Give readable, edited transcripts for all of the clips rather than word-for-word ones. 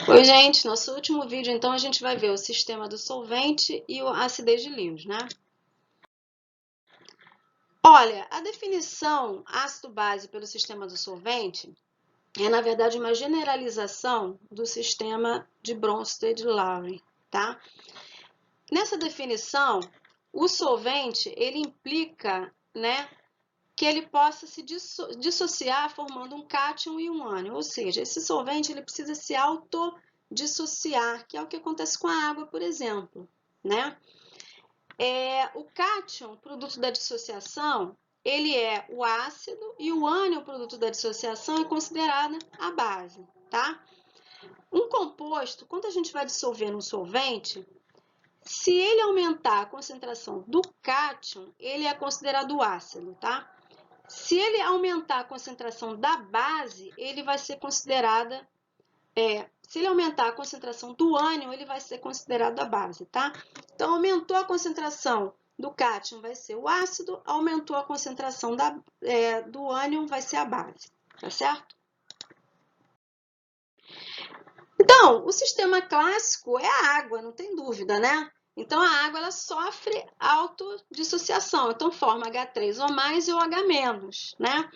Oi, gente, nosso último vídeo, então, a gente vai ver o sistema do solvente e a acidez de Lewis, né? Olha, a definição ácido-base pelo sistema do solvente é, na verdade, uma generalização do sistema de Bronsted-Lowry, tá? Nessa definição, o solvente, ele implica, né, que ele possa se dissociar formando um cátion e um ânion, ou seja, esse solvente ele precisa se autodissociar, que é o que acontece com a água, por exemplo, né? O cátion, produto da dissociação, ele é o ácido e o ânion, produto da dissociação, é considerada a base, tá? Um composto, quando a gente vai dissolver num solvente, se ele aumentar a concentração do cátion, ele é considerado ácido, tá? Se ele aumentar a concentração da base, ele vai ser considerada... se ele aumentar a concentração do ânion, ele vai ser considerado a base, tá? Então, aumentou a concentração do cátion, vai ser o ácido, aumentou a concentração do ânion, vai ser a base, tá certo? Então, o sistema clássico é a água, não tem dúvida, né? Então, a água ela sofre autodissociação, então forma H3 ou mais e o H-, né?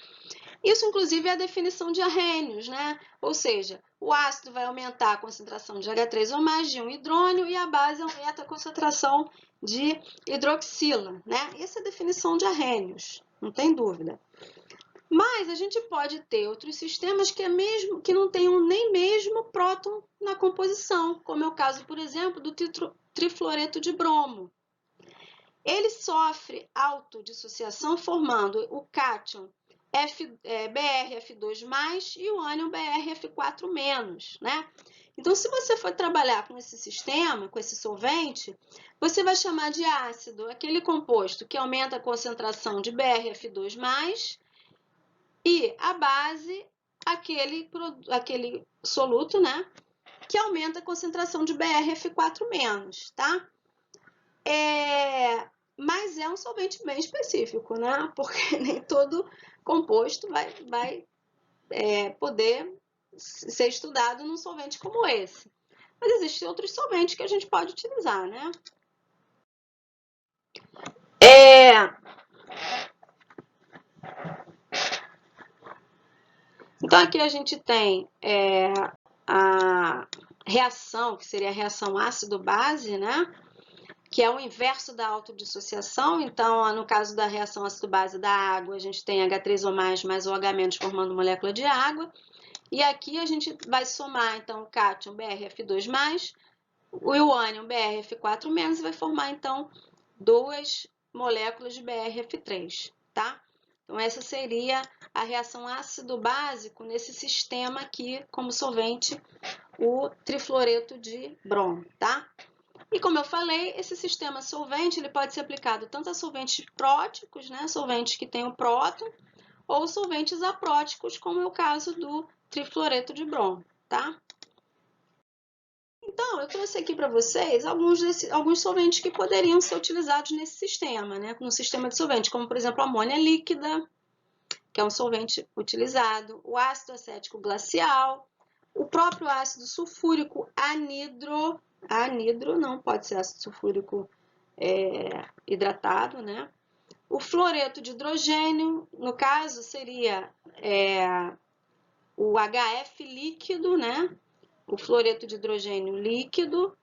Isso, inclusive, é a definição de Arrhenius, né? Ou seja, o ácido vai aumentar a concentração de H3 ou mais de um hidrônio e a base aumenta a concentração de hidroxila, né? Essa é a definição de Arrhenius, não tem dúvida. Mas a gente pode ter outros sistemas que não tenham nem mesmo próton na composição, como é o caso, por exemplo, do trifluoreto de bromo. Ele sofre autodissociação formando o cátion BrF2+, e o ânion BrF4-, né? Então, se você for trabalhar com esse sistema, com esse solvente, você vai chamar de ácido aquele composto que aumenta a concentração de BrF2+, e a base, aquele soluto, né, que aumenta a concentração de BrF4-, tá? Mas é um solvente bem específico, né? Porque nem todo composto vai poder ser estudado num solvente como esse. Mas existem outros solventes que a gente pode utilizar, né? Então, aqui a gente tem a reação, que seria a reação ácido-base, né? Que é o inverso da autodissociação. Então, no caso da reação ácido-base da água, a gente tem H3 ou mais o H- formando molécula de água. E aqui a gente vai somar, então, o cátion BrF2+, o ânion BrF4-, e vai formar, então, duas moléculas de BrF3, tá? Então, essa seria a reação ácido-básico nesse sistema aqui, como solvente, o trifluoreto de bromo, tá? E como eu falei, esse sistema solvente ele pode ser aplicado tanto a solventes próticos, né, solventes que têm o próton, ou solventes apróticos, como é o caso do trifluoreto de bromo, tá? Então, eu trouxe aqui para vocês alguns solventes que poderiam ser utilizados nesse sistema, né, no sistema de solvente, como por exemplo a amônia líquida, que é um solvente utilizado, o ácido acético glacial, o próprio ácido sulfúrico anidro não pode ser ácido sulfúrico hidratado, né? O fluoreto de hidrogênio, no caso, seria o HF líquido, né? O fluoreto de hidrogênio líquido,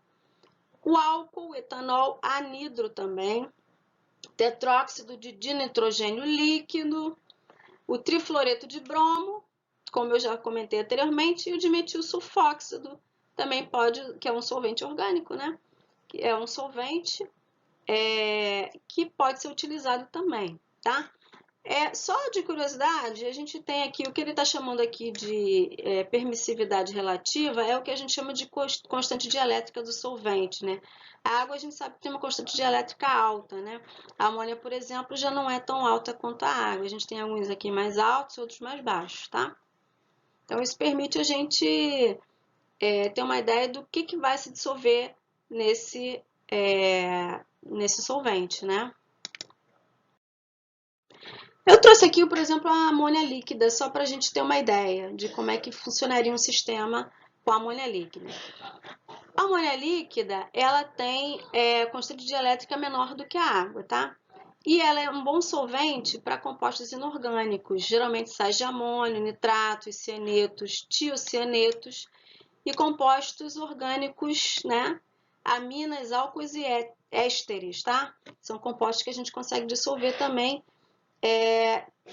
o álcool, etanol anidro também, tetróxido de dinitrogênio líquido, o trifluoreto de bromo, como eu já comentei anteriormente, e o dimetil sulfóxido também pode, que é um solvente orgânico, né? Que é um solvente que pode ser utilizado também, tá? Só de curiosidade, a gente tem aqui o que ele está chamando aqui de permissividade relativa, é o que a gente chama de constante dielétrica do solvente, né? A água a gente sabe que tem uma constante dielétrica alta, né? A amônia, por exemplo, já não é tão alta quanto a água. A gente tem alguns aqui mais altos, outros mais baixos, tá? Então, isso permite a gente ter uma ideia do que vai se dissolver nesse solvente, né? Eu trouxe aqui, por exemplo, a amônia líquida, só para a gente ter uma ideia de como é que funcionaria um sistema com a amônia líquida. A amônia líquida, ela tem constante dielétrica menor do que a água, tá? E ela é um bom solvente para compostos inorgânicos, geralmente sais de amônio, nitratos, cianetos, tiocianetos e compostos orgânicos, né? Aminas, álcools e ésteres, tá? São compostos que a gente consegue dissolver também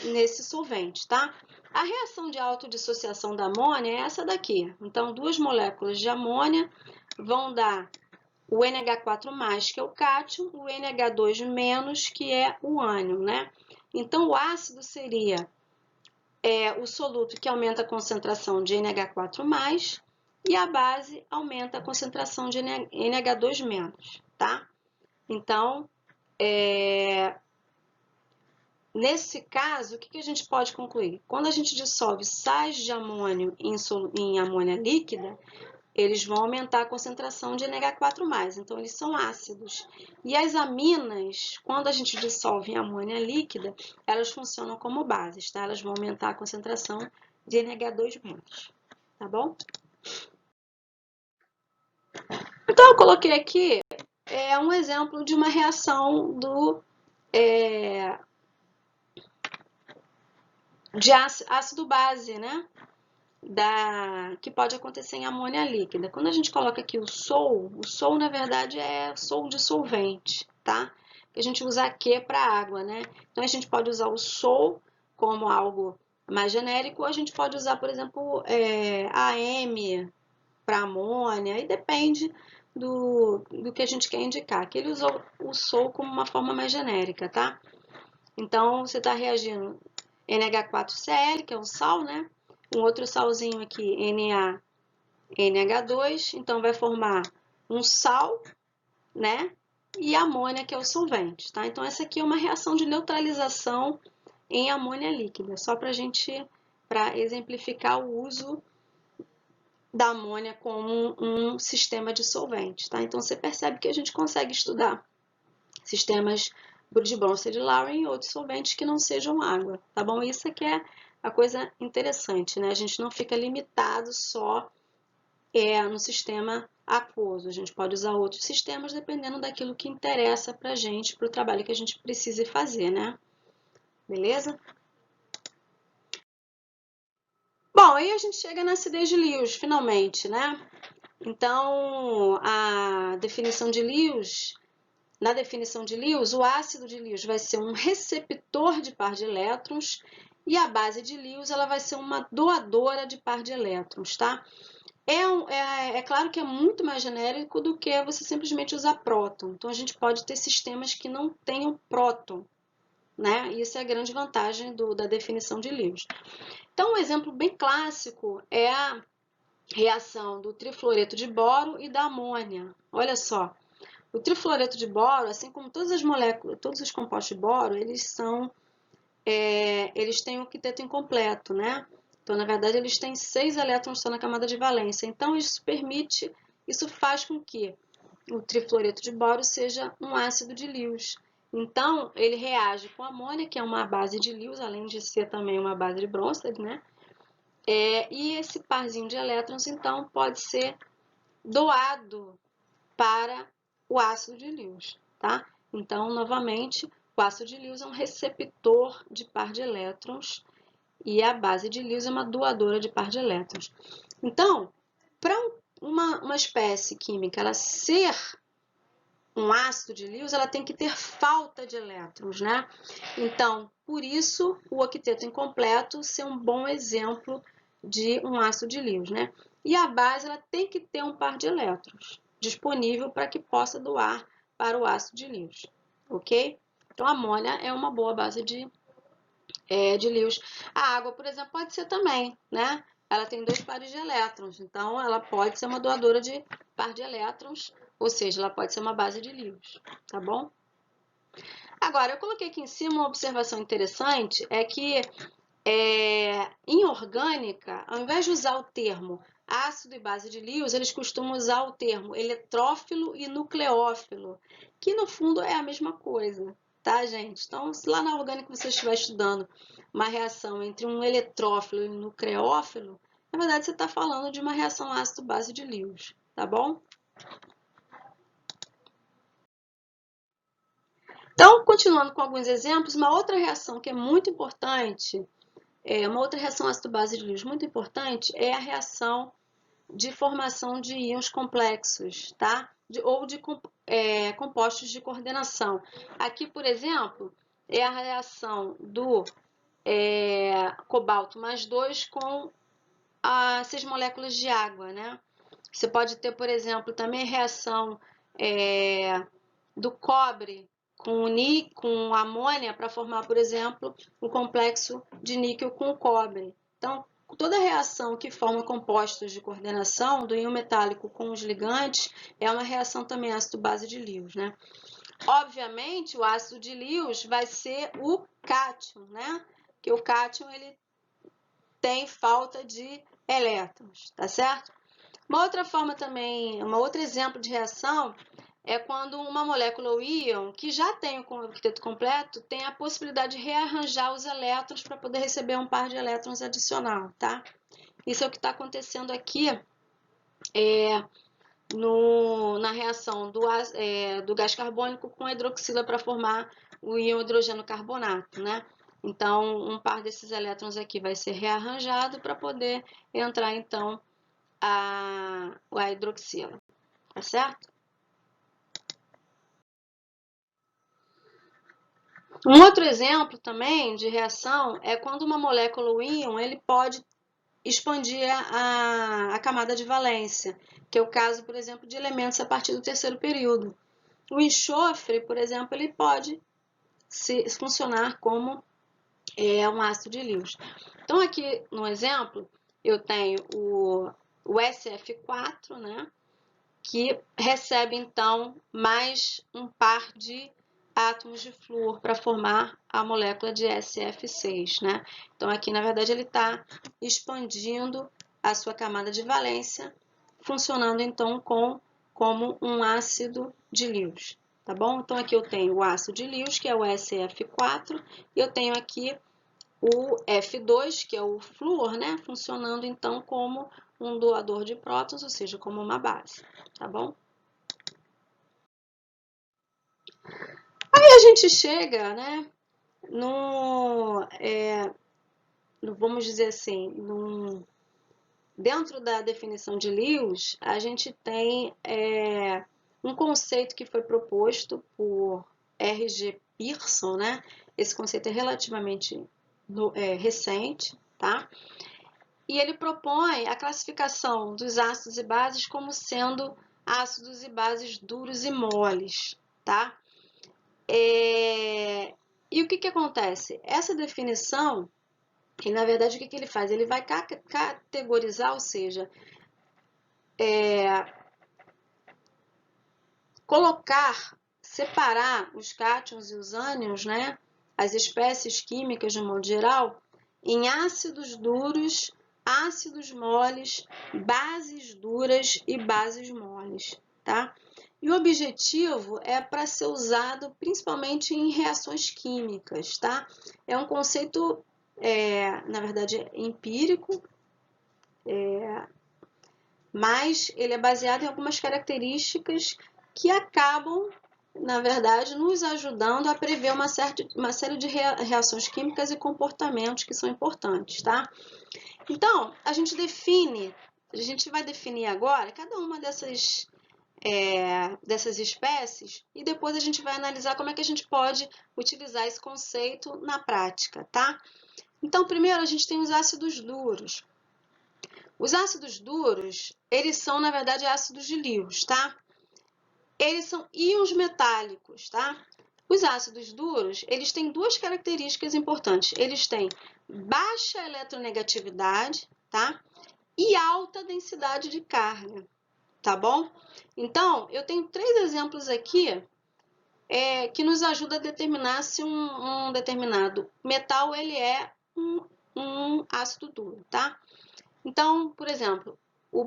nesse solvente, tá? A reação de autodissociação da amônia é essa daqui. Então, duas moléculas de amônia vão dar o NH4+, que é o cátion, o NH2-, que é o ânion, né? Então, o ácido seria o soluto que aumenta a concentração de NH4+, e a base aumenta a concentração de NH2-, tá? Então, nesse caso, o que a gente pode concluir? Quando a gente dissolve sais de amônio em amônia líquida, eles vão aumentar a concentração de NH4+, então eles são ácidos. E as aminas, quando a gente dissolve em amônia líquida, elas funcionam como bases, tá? Elas vão aumentar a concentração de NH2-, tá bom? Então, eu coloquei aqui um exemplo de uma reação de ácido-base, né? Que pode acontecer em amônia líquida. Quando a gente coloca aqui o sol na verdade é sol dissolvente, tá? A gente usa Aq para água, né? Então a gente pode usar o sol como algo mais genérico, ou a gente pode usar, por exemplo, AM para amônia, e depende do que a gente quer indicar. Aqui ele usou o sol como uma forma mais genérica, tá? Então você está reagindo NH4Cl, que é o sal, né? Um outro salzinho aqui, NaNH2, então vai formar um sal, né? E amônia, que é o solvente, tá? Então, essa aqui é uma reação de neutralização em amônia líquida, só para exemplificar o uso da amônia como um sistema de solvente, tá? Então, você percebe que a gente consegue estudar sistemas de Bronsted-Lowry e outros solventes que não sejam água, tá bom? Isso aqui é a coisa interessante, né? A gente não fica limitado só no sistema aquoso. A gente pode usar outros sistemas dependendo daquilo que interessa pra gente, pro trabalho que a gente precise fazer, né? Beleza? Bom, aí a gente chega na acidez de Lewis, finalmente, né? Então, na definição de Lewis, o ácido de Lewis vai ser um receptor de par de elétrons e a base de Lewis ela vai ser uma doadora de par de elétrons, tá? É claro que é muito mais genérico do que você simplesmente usar próton. Então, a gente pode ter sistemas que não tenham próton, né? Isso é a grande vantagem da definição de Lewis. Então, um exemplo bem clássico é a reação do trifluoreto de boro e da amônia. Olha só, o trifluoreto de boro, assim como todas as moléculas, todos os compostos de boro, eles têm o octeto incompleto, né? Então, na verdade, eles têm 6 elétrons só na camada de valência. Então, isso faz com que o trifluoreto de boro seja um ácido de Lewis. Então, ele reage com amônia, que é uma base de Lewis, além de ser também uma base de Bronsted, né? E esse parzinho de elétrons, então, pode ser doado para o ácido de Lewis, tá? Então, novamente, o ácido de Lewis é um receptor de par de elétrons e a base de Lewis é uma doadora de par de elétrons. Então, para uma espécie química ela ser um ácido de Lewis, ela tem que ter falta de elétrons, né? Então, por isso, o octeto incompleto ser um bom exemplo de um ácido de Lewis, né? E a base ela tem que ter um par de elétrons disponível para que possa doar para o ácido de Lewis, ok? Então, a amônia é uma boa base de Lewis. A água, por exemplo, pode ser também, né? Ela tem 2 pares de elétrons, então ela pode ser uma doadora de par de elétrons, ou seja, ela pode ser uma base de Lewis, tá bom? Agora, eu coloquei aqui em cima uma observação interessante, é que em orgânica, ao invés de usar o termo ácido e base de Lewis, eles costumam usar o termo eletrófilo e nucleófilo, que no fundo é a mesma coisa, tá, gente? Então, se lá na orgânica você estiver estudando uma reação entre um eletrófilo e um nucleófilo, na verdade você está falando de uma reação ácido-base de Lewis, tá bom? Então, continuando com alguns exemplos, uma outra reação que é muito importante, uma outra reação ácido-base de Lewis muito importante é a reação de formação de íons complexos, tá? Ou de compostos de coordenação. Aqui, por exemplo, é a reação do cobalto mais 2 com as 6 moléculas de água, né? Você pode ter, por exemplo, também a reação do cobre com amônia para formar, por exemplo, o complexo de níquel com cobre. Então, toda reação que forma compostos de coordenação do íon metálico com os ligantes é uma reação também ácido-base de Lewis, né? Obviamente, o ácido de Lewis vai ser o cátion, né? Que o cátion ele tem falta de elétrons, tá certo? Uma outra forma também, um outro exemplo de reação é quando uma molécula ou íon que já tem o octeto completo tem a possibilidade de rearranjar os elétrons para poder receber um par de elétrons adicional, tá? Isso é o que está acontecendo aqui na reação do gás carbônico com a hidroxila para formar o íon hidrogênio carbonato, né? Então, um par desses elétrons aqui vai ser rearranjado para poder entrar, então, a hidroxila, tá certo? Um outro exemplo também de reação é quando uma molécula ou íon ele pode expandir a camada de valência, que é o caso, por exemplo, de elementos a partir do terceiro período. O enxofre, por exemplo, ele pode funcionar como um ácido de Lewis. Então, aqui no exemplo, eu tenho o SF4, né, que recebe, então, mais um par de átomos de flúor para formar a molécula de SF6, né? Então, aqui, na verdade, ele está expandindo a sua camada de valência, funcionando, então, como um ácido de Lewis, tá bom? Então, aqui eu tenho o ácido de Lewis, que é o SF4, e eu tenho aqui o F2, que é o flúor, né? Funcionando, então, como um doador de prótons, ou seja, como uma base, tá bom? Aí a gente chega, né, vamos dizer assim, dentro da definição de Lewis, a gente tem um conceito que foi proposto por R.G. Pearson, né? Esse conceito é relativamente recente, tá? E ele propõe a classificação dos ácidos e bases como sendo ácidos e bases duros e moles, tá? E o que acontece? Essa definição, e na verdade o que ele faz? Ele vai categorizar, ou seja, separar os cátions e os ânions, né? As espécies químicas de um modo geral, em ácidos duros, ácidos moles, bases duras e bases moles, tá? E o objetivo é para ser usado principalmente em reações químicas, tá? É um conceito, na verdade, empírico, mas ele é baseado em algumas características que acabam, na verdade, nos ajudando a prever uma série de reações químicas e comportamentos que são importantes, tá? Então, a gente vai definir agora cada uma dessas espécies e depois a gente vai analisar como é que a gente pode utilizar esse conceito na prática, tá? Então, primeiro a gente tem os ácidos duros. Os ácidos duros, eles são, na verdade, ácidos de Lewis, tá? Eles são íons metálicos, tá? Os ácidos duros, eles têm duas características importantes. Eles têm baixa eletronegatividade, tá? E alta densidade de carga, tá bom? Então, eu tenho 3 exemplos aqui que nos ajuda a determinar se um determinado metal ele é um ácido duro, tá? Então, por exemplo, o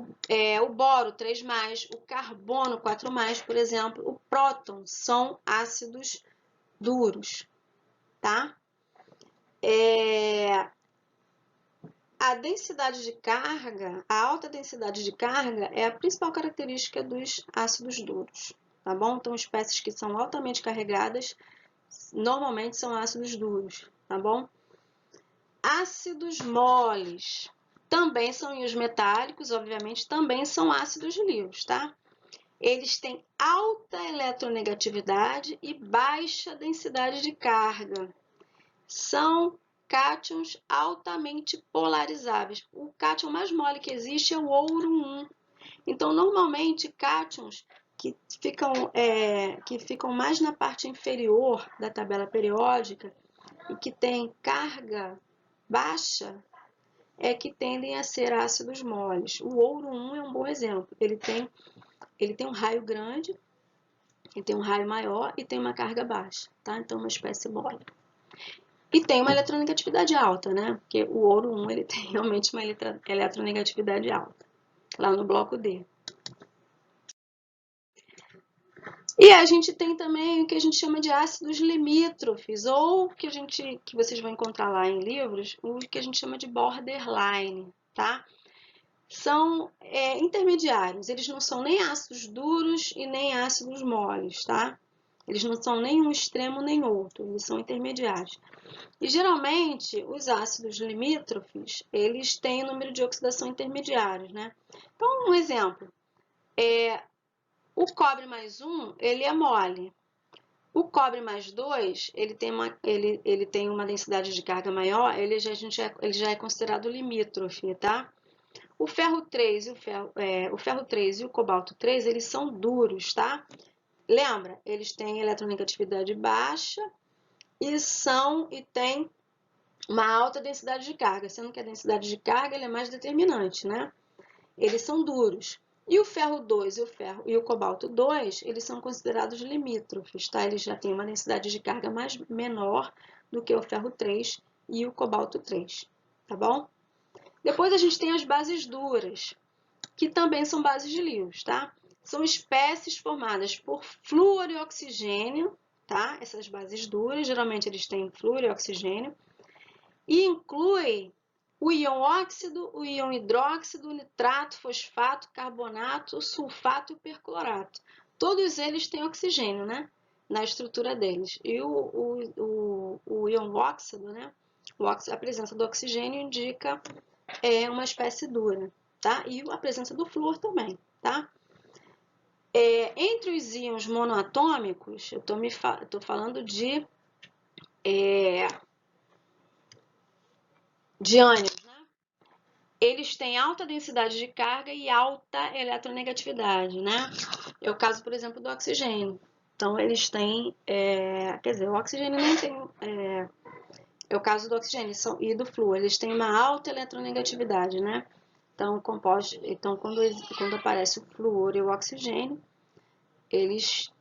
boro 3+, o carbono 4+, por exemplo, o próton são ácidos duros, tá? a densidade de carga, a alta densidade de carga é a principal característica dos ácidos duros, tá bom? Então, espécies que são altamente carregadas normalmente são ácidos duros, tá bom? Ácidos moles também são íons metálicos, obviamente, também são ácidos livres, tá? Eles têm alta eletronegatividade e baixa densidade de carga. São cátions altamente polarizáveis. O cátion mais mole que existe é o ouro 1. Então, normalmente, cátions que ficam mais na parte inferior da tabela periódica e que têm carga baixa é que tendem a ser ácidos moles. O ouro 1 é um bom exemplo. Ele tem um raio grande, ele tem um raio maior e tem uma carga baixa, tá? Então, uma espécie mole. E tem uma eletronegatividade alta, né? Porque o ouro 1 ele tem realmente uma eletronegatividade alta, lá no bloco D. E a gente tem também o que a gente chama de ácidos limítrofes, ou que vocês vão encontrar lá em livros, o que a gente chama de borderline, tá? São intermediários, eles não são nem ácidos duros e nem ácidos moles, tá? Eles não são nem um extremo nem outro, eles são intermediários. E geralmente os ácidos limítrofes, eles têm número de oxidação intermediários, né? Então, um exemplo, o cobre mais 1, ele é mole. O cobre mais 2, ele tem uma densidade de carga maior, ele já é considerado limítrofe, tá? O ferro 3 e o cobalto 3, eles são duros, tá? Lembra? Eles têm eletronegatividade baixa e têm uma alta densidade de carga, sendo que a densidade de carga é mais determinante, né? Eles são duros. E o ferro 2 e o cobalto 2, eles são considerados limítrofes, tá? Eles já têm uma densidade de carga menor do que o ferro 3 e o cobalto 3, tá bom? Depois a gente tem as bases duras, que também são bases de Lewis, tá? São espécies formadas por flúor e oxigênio, tá? Essas bases duras, geralmente eles têm flúor e oxigênio, e inclui o íon óxido, o íon hidróxido, o nitrato, fosfato, carbonato, sulfato e o perclorato. Todos eles têm oxigênio, né? Na estrutura deles. E o íon óxido, né? A presença do oxigênio indica uma espécie dura, tá? E a presença do flúor também, tá? Entre os íons monoatômicos, eu tô falando de ânions, né? Eles têm alta densidade de carga e alta eletronegatividade, né? É o caso, por exemplo, do oxigênio. Então, eles têm, quer dizer, o oxigênio nem tem, é o caso do oxigênio e do flúor, eles têm uma alta eletronegatividade, né? Então, quando aparece o flúor e o oxigênio, eles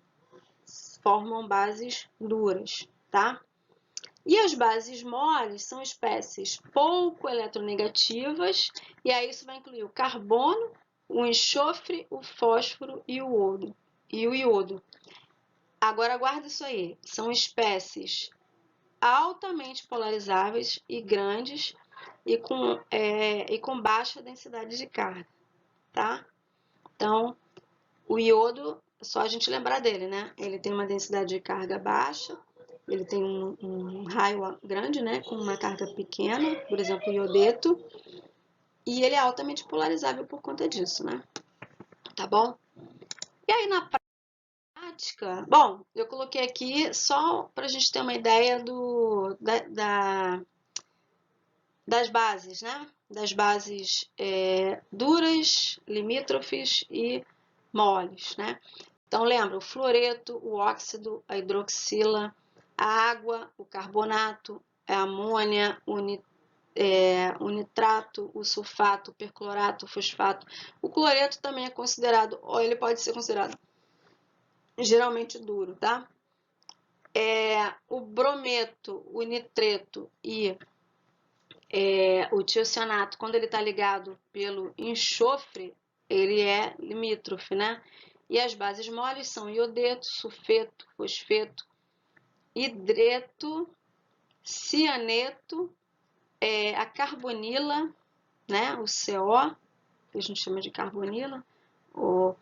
formam bases duras, tá? E as bases moles são espécies pouco eletronegativas, e aí isso vai incluir o carbono, o enxofre, o fósforo e o iodo. Agora, guarda isso aí. São espécies altamente polarizáveis e grandes e com baixa densidade de carga, tá? Então, o iodo, só a gente lembrar dele, né? Ele tem uma densidade de carga baixa, ele tem um raio grande, né? Com uma carga pequena, por exemplo, o iodeto, e ele é altamente polarizável por conta disso, né? Tá bom? E aí, na prática, bom, eu coloquei aqui só para a gente ter uma ideia das bases, né? Das bases duras, limítrofes e moles, né? Então, lembra, o fluoreto, o óxido, a hidroxila, a água, o carbonato, a amônia, o nitrato, o sulfato, o perclorato, o fosfato. O cloreto também é considerado, ou ele pode ser considerado geralmente duro, tá? O brometo, o nitreto e o tiocianato, quando ele está ligado pelo enxofre, ele é limítrofe, né? E as bases moles são iodeto, sulfeto, fosfeto, hidreto, cianeto, a carbonila né? O CO, que a gente chama de carbonila, o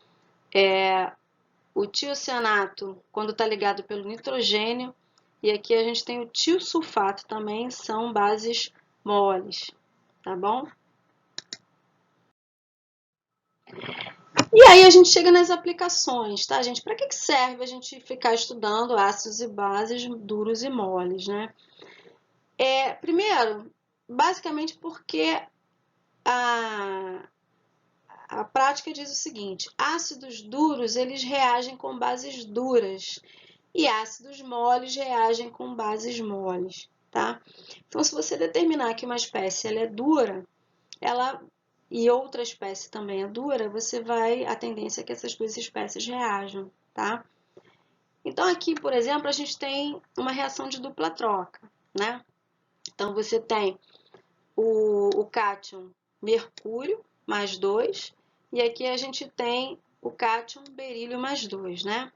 tiocianato, quando está ligado pelo nitrogênio, e aqui a gente tem o tiosulfato também, são bases moles, tá bom? E aí a gente chega nas aplicações, tá, gente? Para que serve a gente ficar estudando ácidos e bases duros e moles, né? Primeiro, basicamente porque a prática diz o seguinte: ácidos duros, eles reagem com bases duras e ácidos moles reagem com bases moles, tá? Então, se você determinar que uma espécie ela é dura, e outra espécie também é dura, a tendência é que essas duas espécies reajam, tá? Então, aqui, por exemplo, a gente tem uma reação de dupla troca, né? Então, você tem o cátion mercúrio mais 2, e aqui a gente tem o cátion berílio mais 2, né?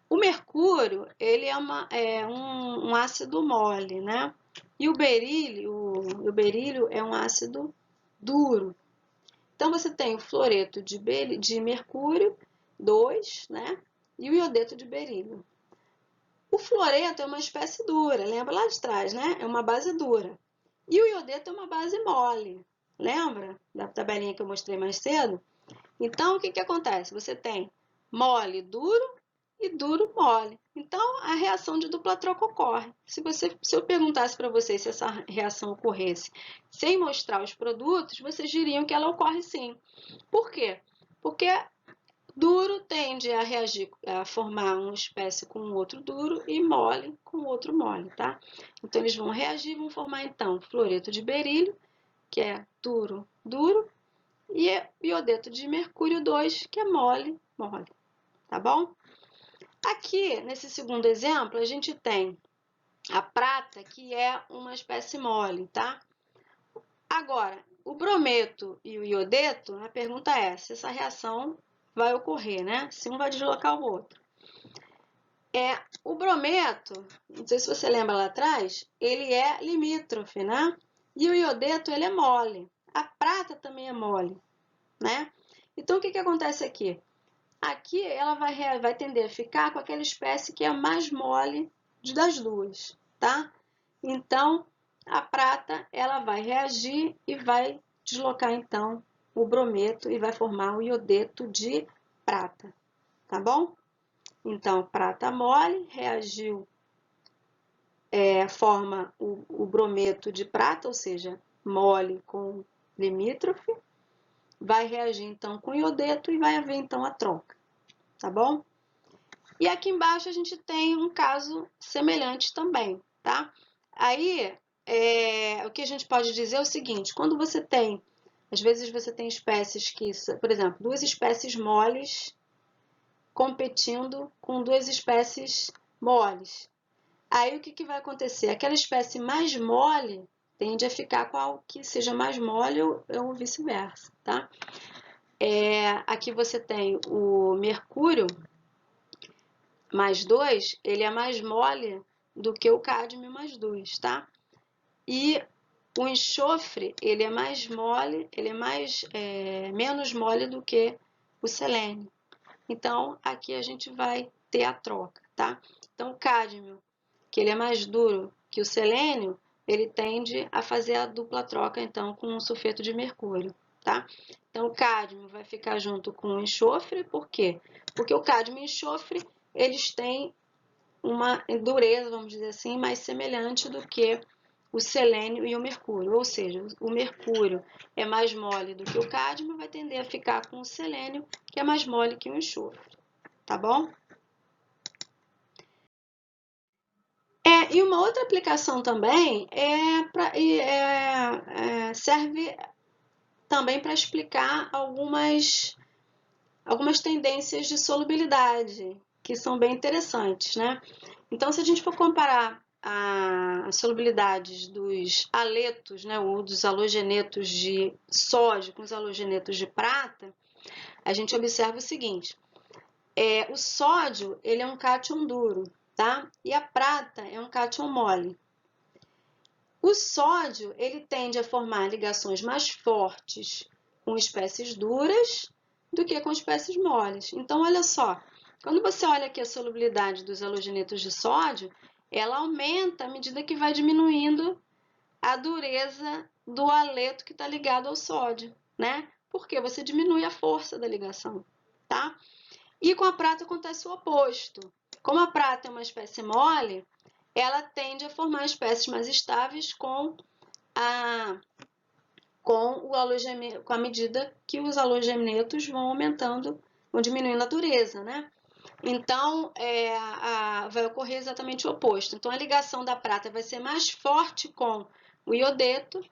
O mercúrio, ele é um ácido mole, né? E o berílio é um ácido duro. Então, você tem o fluoreto de mercúrio, 2, né? E o iodeto de berílio. O fluoreto é uma espécie dura, lembra lá de trás, né? É uma base dura. E o iodeto é uma base mole, lembra da tabelinha que eu mostrei mais cedo? Então, o que acontece? Você tem mole duro e duro mole. Então, a reação de dupla troca ocorre. Se eu perguntasse para vocês se essa reação ocorresse sem mostrar os produtos, vocês diriam que ela ocorre sim. Por quê? Porque duro tende a reagir, a formar uma espécie com outro duro e mole com outro mole, tá? Então, eles vão reagir, vão formar, então, fluoreto de berílio, que é duro, duro, e iodeto de mercúrio 2, que é mole, mole, tá bom? Aqui, nesse segundo exemplo, a gente tem a prata, que é uma espécie mole, tá? Agora, o brometo e o iodeto, a pergunta é se essa reação vai ocorrer, né? Se um vai deslocar o outro. O brometo, não sei se você lembra lá atrás, ele é limítrofe, né? E o iodeto, ele é mole. A prata também é mole, né? Então, o que acontece aqui? Aqui ela vai tender a ficar com aquela espécie que é a mais mole das duas, tá? Então, a prata ela vai reagir e vai deslocar, então, o brometo e vai formar o iodeto de prata, tá bom? Então, prata mole reagiu, forma o brometo de prata, ou seja, mole com limítrofe, vai reagir, então, com iodeto e vai haver, então, a troca, tá bom? E aqui embaixo a gente tem um caso semelhante também, tá? Aí, o que a gente pode dizer é o seguinte: quando você tem, às vezes você tem espécies que, por exemplo, duas espécies moles competindo com duas espécies moles. Aí o que vai acontecer? Aquela espécie mais mole tende a ficar com a que seja mais mole ou vice-versa, tá? Aqui você tem o mercúrio mais 2, ele é mais mole do que o cádmio mais 2, tá? E o enxofre, ele é mais mole, ele é menos mole do que o selênio. Então, aqui a gente vai ter a troca, tá? Então, o cádmio, que ele é mais duro que o selênio, ele tende a fazer a dupla troca, então, com o sulfeto de mercúrio, tá? Então, o cádmio vai ficar junto com o enxofre, por quê? Porque o cádmio e o enxofre, eles têm uma dureza, vamos dizer assim, mais semelhante do que o selênio e o mercúrio, ou seja, o mercúrio é mais mole do que o cádmio, vai tender a ficar com o selênio, que é mais mole que o enxofre, tá bom? E uma outra aplicação também serve também para explicar algumas tendências de solubilidade, que são bem interessantes, né? Então, se a gente for comparar as solubilidades dos aletos, né, ou dos halogenetos de sódio com os halogenetos de prata, a gente observa o seguinte: o sódio ele é um cátion duro, tá? E a prata é um cátion mole. O sódio, ele tende a formar ligações mais fortes com espécies duras do que com espécies moles. Então, olha só, quando você olha aqui a solubilidade dos halogenetos de sódio, ela aumenta à medida que vai diminuindo a dureza do haleto que está ligado ao sódio, né? Porque você diminui a força da ligação, tá? E com a prata acontece o oposto. Como a prata é uma espécie mole, ela tende a formar espécies mais estáveis com a medida que os halogenetos vão aumentando, vão diminuindo a dureza, né? Então, vai ocorrer exatamente o oposto. Então, a ligação da prata vai ser mais forte com o iodeto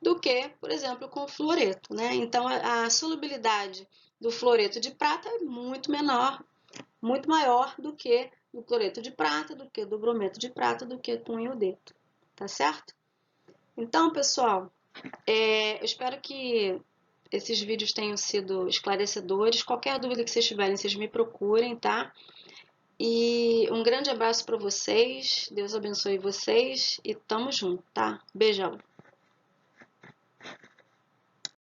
do que, por exemplo, com o fluoreto, né? Então, a solubilidade do fluoreto de prata é muito menor, muito maior do que do cloreto de prata, do que do brometo de prata, do que com o iodeto, tá certo? Então, pessoal, eu espero que esses vídeos tenham sido esclarecedores. Qualquer dúvida que vocês tiverem, vocês me procurem, tá? E um grande abraço para vocês, Deus abençoe vocês e tamo junto, tá? Beijão!